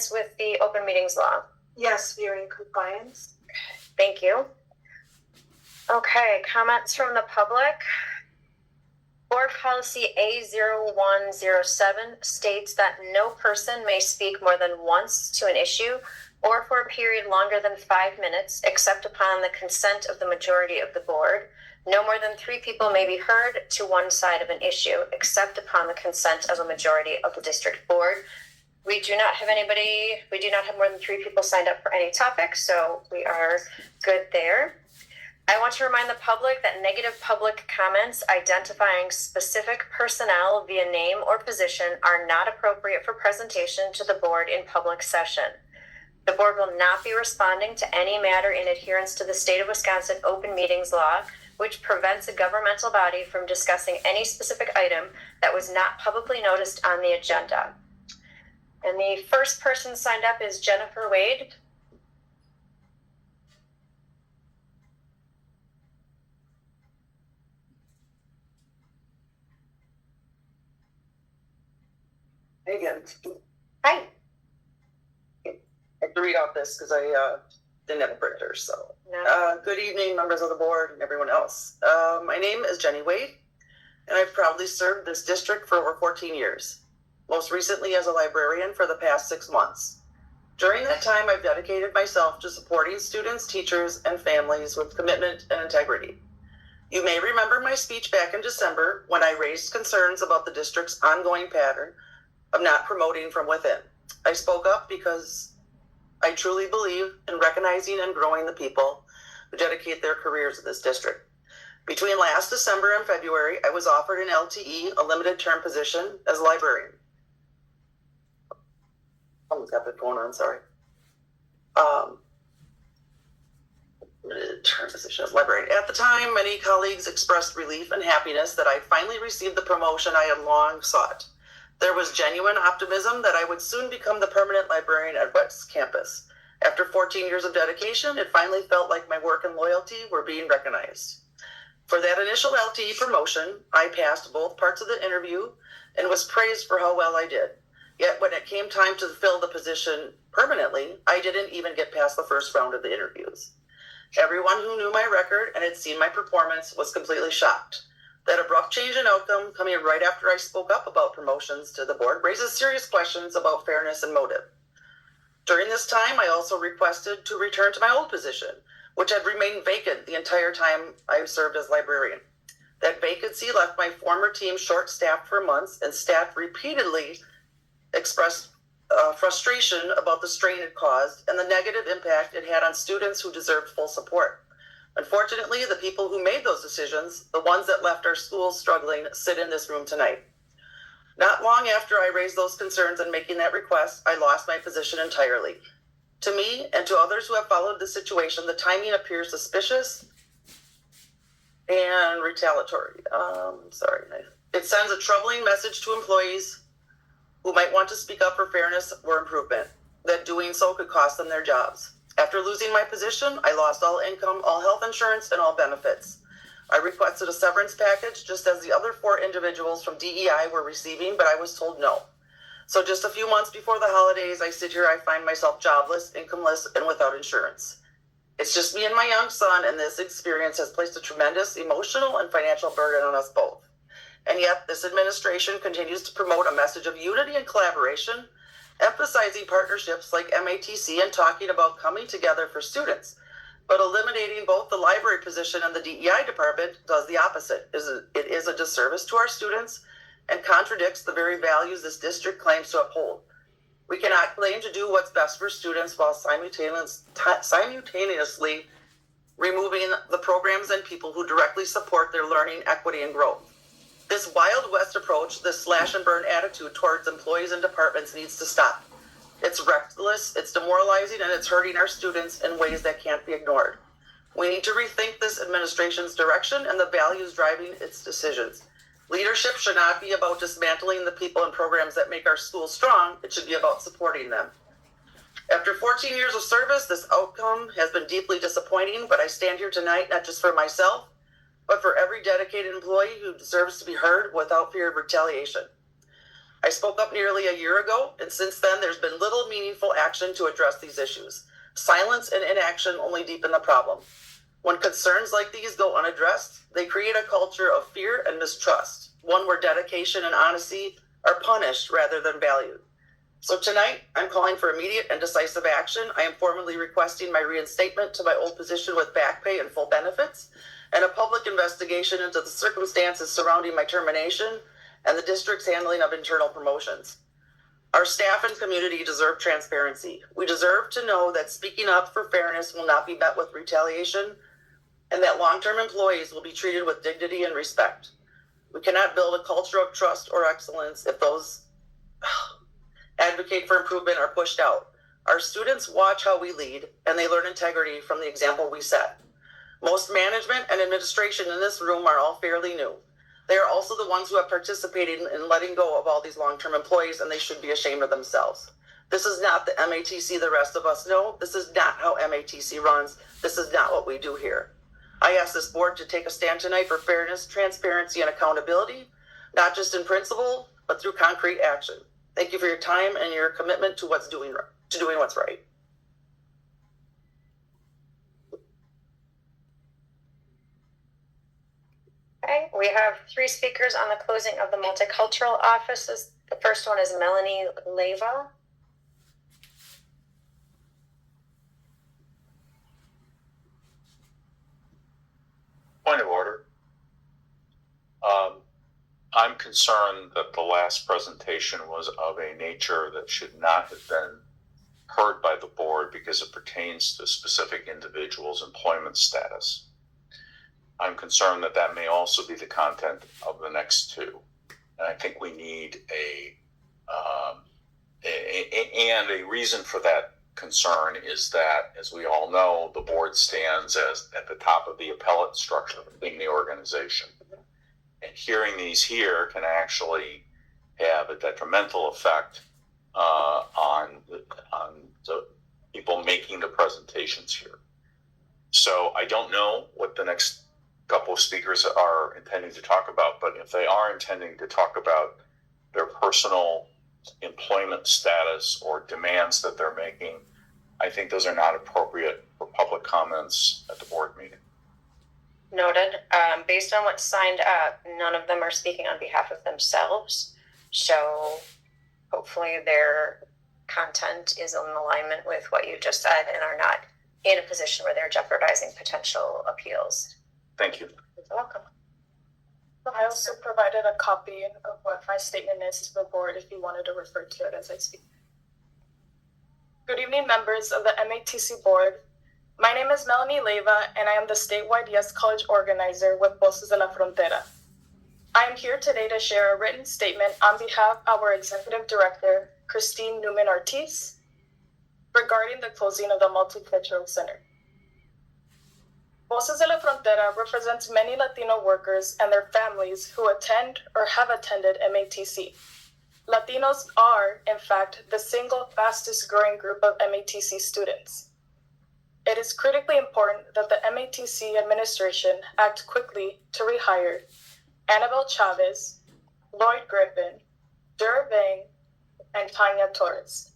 compliance with the open meetings law? Yes, we are in compliance. Thank you. Okay, comments from the public. Board policy A0107 states that no person may speak more than once to an issue or for a period longer than 5 minutes, except upon the consent of the majority of the board. No more than 3 people may be heard to one side of an issue, except upon the consent of a majority of the district board. We do not have more than 3 people signed up for any topic, so we are good there. I want to remind the public that negative public comments identifying specific personnel via name or position are not appropriate for presentation to the board in public session. The board will not be responding to any matter in adherence to the state of Wisconsin open meetings law, which prevents a governmental body from discussing any specific item that was not publicly noticed on the agenda. And the first person signed up is Jennifer Wade. Hey again. Hi. I have to read off this because I didn't have a printer. So, good evening, members of the board and everyone else. My name is Jenny Wade, and I've proudly served this district for over 14 years, most recently as a librarian for the past 6 months. During that time, I've dedicated myself to supporting students, teachers, and families with commitment and integrity. You may remember my speech back in December when I raised concerns about the district's ongoing pattern of not promoting from within. I spoke up because I truly believe in recognizing and growing the people who dedicate their careers to this district. Between last December and February, I was offered an LTE, a limited term position, as a librarian. Someone's got that going on, sorry. Limited term position as librarian. At the time, many colleagues expressed relief and happiness that I finally received the promotion I had long sought. There was genuine optimism that I would soon become the permanent librarian at West Campus. After 14 years of dedication, it finally felt like my work and loyalty were being recognized. For that initial LTE promotion, I passed both parts of the interview and was praised for how well I did. Yet when it came time to fill the position permanently, I didn't even get past the first round of the interviews. Everyone who knew my record and had seen my performance was completely shocked. That abrupt change in outcome coming right after I spoke up about promotions to the board raises serious questions about fairness and motive. During this time, I also requested to return to my old position, which had remained vacant the entire time I served as librarian. That vacancy left my former team short-staffed for months, and staff repeatedly expressed frustration about the strain it caused and the negative impact it had on students who deserved full support. Unfortunately, the people who made those decisions, the ones that left our schools struggling, sit in this room tonight. Not long after I raised those concerns and making that request, I lost my position entirely. To me and to others who have followed this situation, the timing appears suspicious and retaliatory. It sends a troubling message to employees who might want to speak up for fairness or improvement, that doing so could cost them their jobs. After losing my position, I lost all income, all health insurance, and all benefits. I requested a severance package just as the other 4 individuals from DEI were receiving, but I was told no. So just a few months before the holidays, I sit here, I find myself jobless, incomeless, and without insurance. It's just me and my young son, and this experience has placed a tremendous emotional and financial burden on us both. And yet, this administration continues to promote a message of unity and collaboration, emphasizing partnerships like MATC and talking about coming together for students. But eliminating both the library position and the DEI department does the opposite. It is a disservice to our students and contradicts the very values this district claims to uphold. We cannot claim to do what's best for students while simultaneously removing the programs and people who directly support their learning, equity, and growth. This Wild West approach, this slash and burn attitude towards employees and departments needs to stop. It's reckless, it's demoralizing, and it's hurting our students in ways that can't be ignored. We need to rethink this administration's direction and the values driving its decisions. Leadership should not be about dismantling the people and programs that make our schools strong. It should be about supporting them. After 14 years of service, this outcome has been deeply disappointing, but I stand here tonight not just for myself, but for every dedicated employee who deserves to be heard without fear of retaliation. I spoke up nearly a year ago, and since then there's been little meaningful action to address these issues. Silence and inaction only deepen the problem. When concerns like these go unaddressed, they create a culture of fear and mistrust, one where dedication and honesty are punished rather than valued. So tonight, I'm calling for immediate and decisive action. I am formally requesting my reinstatement to my old position with back pay and full benefits, and a public investigation into the circumstances surrounding my termination and the district's handling of internal promotions. Our staff and community deserve transparency. We deserve to know that speaking up for fairness will not be met with retaliation, and that long-term employees will be treated with dignity and respect. We cannot build a culture of trust or excellence if those advocate for improvement are pushed out. Our students watch how we lead, and they learn integrity from the example we set. Most management and administration in this room are all fairly new. They are also the ones who have participated in letting go of all these long-term employees, and they should be ashamed of themselves. This is not the MATC the rest of us know. This is not how MATC runs. This is not what we do here. I ask this board to take a stand tonight for fairness, transparency, and accountability, not just in principle, but through concrete action. Thank you for your time and your commitment to doing what's right. Okay, we have 3 speakers on the closing of the Multicultural Office. The first one is Melanie Leyva. Point of order. I'm concerned that the last presentation was of a nature that should not have been heard by the board because it pertains to specific individuals' employment status. I'm concerned that that may also be the content of the next 2. And I think we need a reason for that concern is that, as we all know, the board stands as at the top of the appellate structure within the organization. And hearing these here can actually have a detrimental effect on the people making the presentations here. So I don't know what the next couple of speakers are intending to talk about, but if they are intending to talk about their personal employment status or demands that they're making, I think those are not appropriate for public comments at the board meeting. Noted. Based on what's signed up, none of them are speaking on behalf of themselves. So hopefully their content is in alignment with what you just said and are not in a position where they're jeopardizing potential appeals. Thank you. You're welcome. I also provided a copy of what my statement is to the board if you wanted to refer to it as I speak. Good evening, members of the MATC board. My name is Melanie Leyva, and I am the statewide Yes College organizer with Voces de la Frontera. I am here today to share a written statement on behalf of our executive director, Christine Newman-Ortiz, regarding the closing of the Multicultural Center. Voces de la Frontera represents many Latino workers and their families who attend or have attended MATC. Latinos are, in fact, the single fastest growing group of MATC students. It is critically important that the MATC administration act quickly to rehire Annabelle Chavez, Lloyd Griffin, Dur Vang, and Tanya Torres.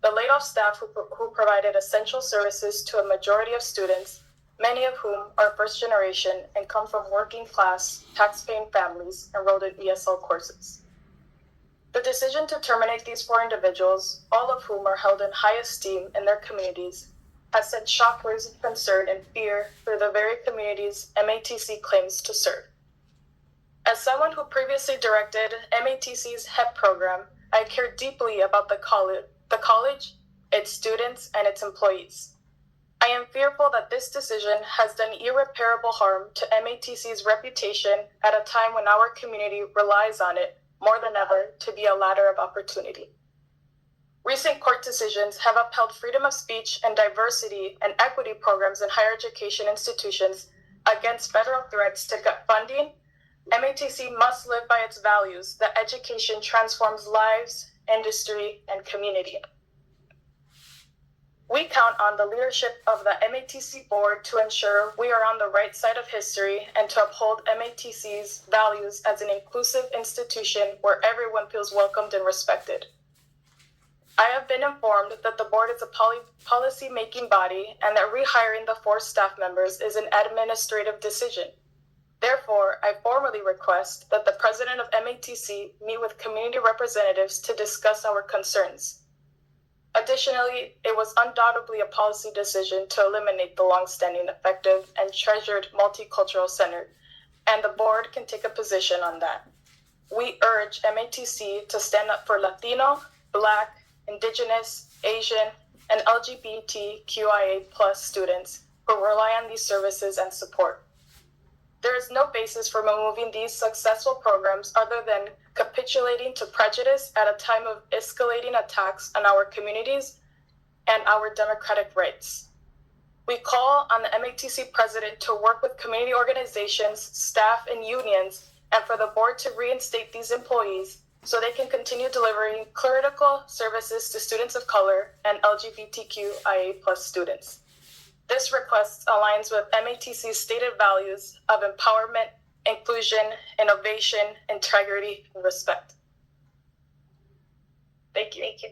The laid-off staff who provided essential services to a majority of students, many of whom are first generation and come from working class, tax-paying families enrolled in ESL courses. The decision to terminate these 4 individuals, all of whom are held in high esteem in their communities, has sent shockwaves of concern and fear through the very communities MATC claims to serve. As someone who previously directed MATC's HEP program, I care deeply about the college, its students, and its employees. I am fearful that this decision has done irreparable harm to MATC's reputation at a time when our community relies on it more than ever to be a ladder of opportunity. Recent court decisions have upheld freedom of speech and diversity and equity programs in higher education institutions against federal threats to cut funding. MATC must live by its values that education transforms lives, industry, and community. We count on the leadership of the MATC board to ensure we are on the right side of history and to uphold MATC's values as an inclusive institution where everyone feels welcomed and respected. I have been informed that the board is a policy-making body and that rehiring the 4 staff members is an administrative decision. Therefore, I formally request that the president of MATC meet with community representatives to discuss our concerns. Additionally, it was undoubtedly a policy decision to eliminate the long-standing, effective, and treasured Multicultural Center, and the board can take a position on that. We urge MATC to stand up for Latino, Black, Indigenous, Asian, and LGBTQIA+ students who rely on these services and support. There is no basis for removing these successful programs other than capitulating to prejudice at a time of escalating attacks on our communities and our democratic rights. We call on the MATC president to work with community organizations, staff, and unions, and for the board to reinstate these employees so they can continue delivering critical services to students of color and LGBTQIA+ students. This request aligns with MATC's stated values of empowerment, inclusion, innovation, integrity, and respect. Thank you. Thank you.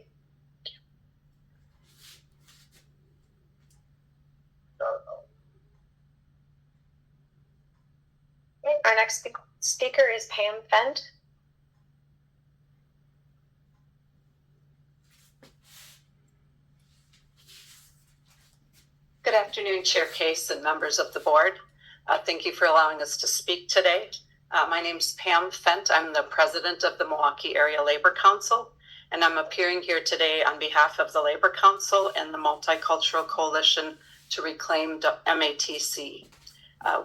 Okay, our next speaker is Pam Fendt. Good afternoon, Chair Case and members of the board. Thank you for allowing us to speak today. My name is Pam Fendt. I'm the president of the Milwaukee Area Labor Council, and I'm appearing here today on behalf of the Labor Council and the Multicultural Coalition to Reclaim MATC.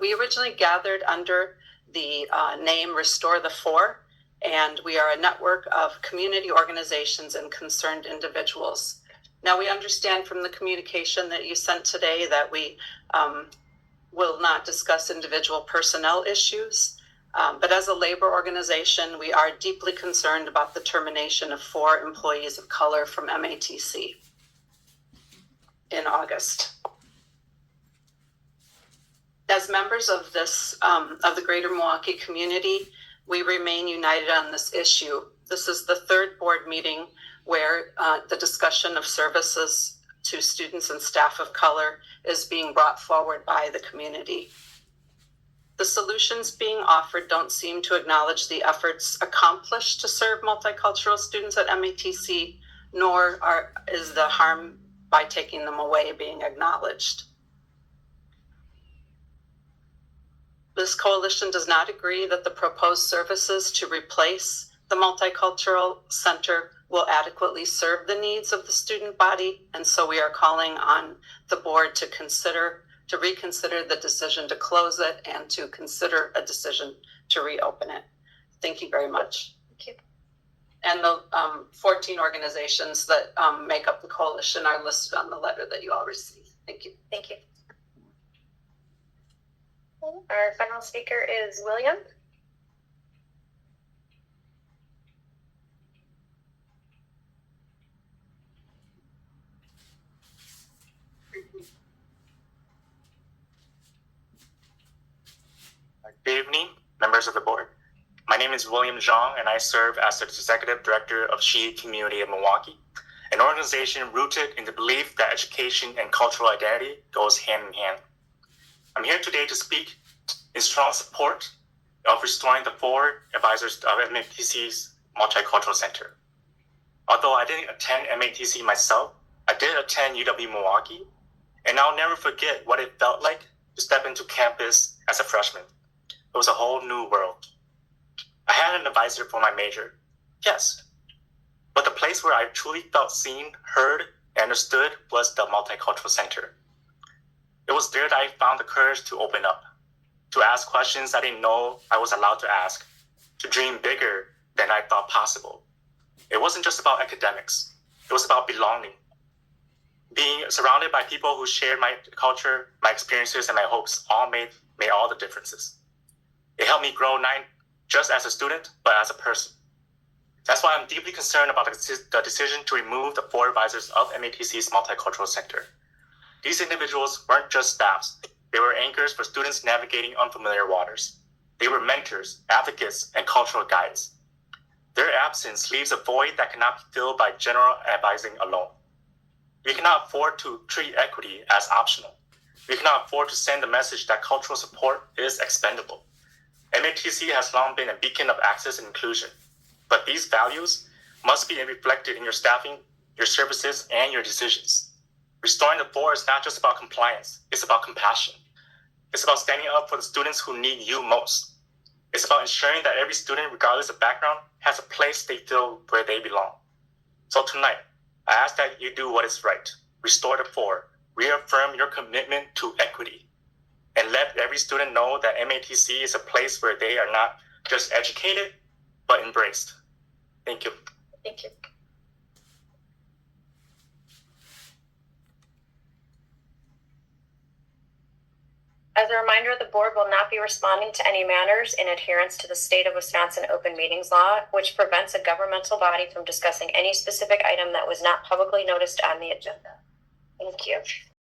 We originally gathered under the name Restore the Four, and we are a network of community organizations and concerned individuals. Now, we understand from the communication that you sent today that we will not discuss individual personnel issues, but as a labor organization, we are deeply concerned about the termination of 4 employees of color from MATC in August. As members of this, of the greater Milwaukee community, we remain united on this issue. This is the 3rd board meeting where the discussion of services to students and staff of color is being brought forward by the community. The solutions being offered don't seem to acknowledge the efforts accomplished to serve multicultural students at MATC, nor is the harm by taking them away being acknowledged. This coalition does not agree that the proposed services to replace the Multicultural Center will adequately serve the needs of the student body, and so we are calling on the board to reconsider the decision to close it and to consider a decision to reopen it. Thank you very much. Thank you. And the 14 organizations that make up the coalition are listed on the letter that you all received. Thank you. Thank you. Our final speaker is William. Good evening, members of the board. My name is William Xiong, and I serve as the Executive Director of Shee Community of Milwaukee, an organization rooted in the belief that education and cultural identity goes hand in hand. I'm here today to speak in strong support of restoring the 4 advisors of MATC's Multicultural Center. Although I didn't attend MATC myself, I did attend UW Milwaukee, and I'll never forget what it felt like to step into campus as a freshman. It was a whole new world. I had an advisor for my major, yes, but the place where I truly felt seen, heard, and understood was the Multicultural Center. It was there that I found the courage to open up, to ask questions I didn't know I was allowed to ask, to dream bigger than I thought possible. It wasn't just about academics. It was about belonging. Being surrounded by people who shared my culture, my experiences, and my hopes all made all the differences. It helped me grow not just as a student, but as a person. That's why I'm deeply concerned about the decision to remove the 4 advisors of MATC's Multicultural Center. These individuals weren't just staffs. They were anchors for students navigating unfamiliar waters. They were mentors, advocates, and cultural guides. Their absence leaves a void that cannot be filled by general advising alone. We cannot afford to treat equity as optional. We cannot afford to send the message that cultural support is expendable. MATC has long been a beacon of access and inclusion, but these values must be reflected in your staffing, your services, and your decisions. Restoring the 4 is not just about compliance, it's about compassion. It's about standing up for the students who need you most. It's about ensuring that every student, regardless of background, has a place they feel where they belong. So tonight, I ask that you do what is right. Restore the 4. Reaffirm your commitment to equity. And let every student know that MATC is a place where they are not just educated, but embraced. Thank you. Thank you. As a reminder, the board will not be responding to any matters in adherence to the state of Wisconsin open meetings law, which prevents a governmental body from discussing any specific item that was not publicly noticed on the agenda. Thank you.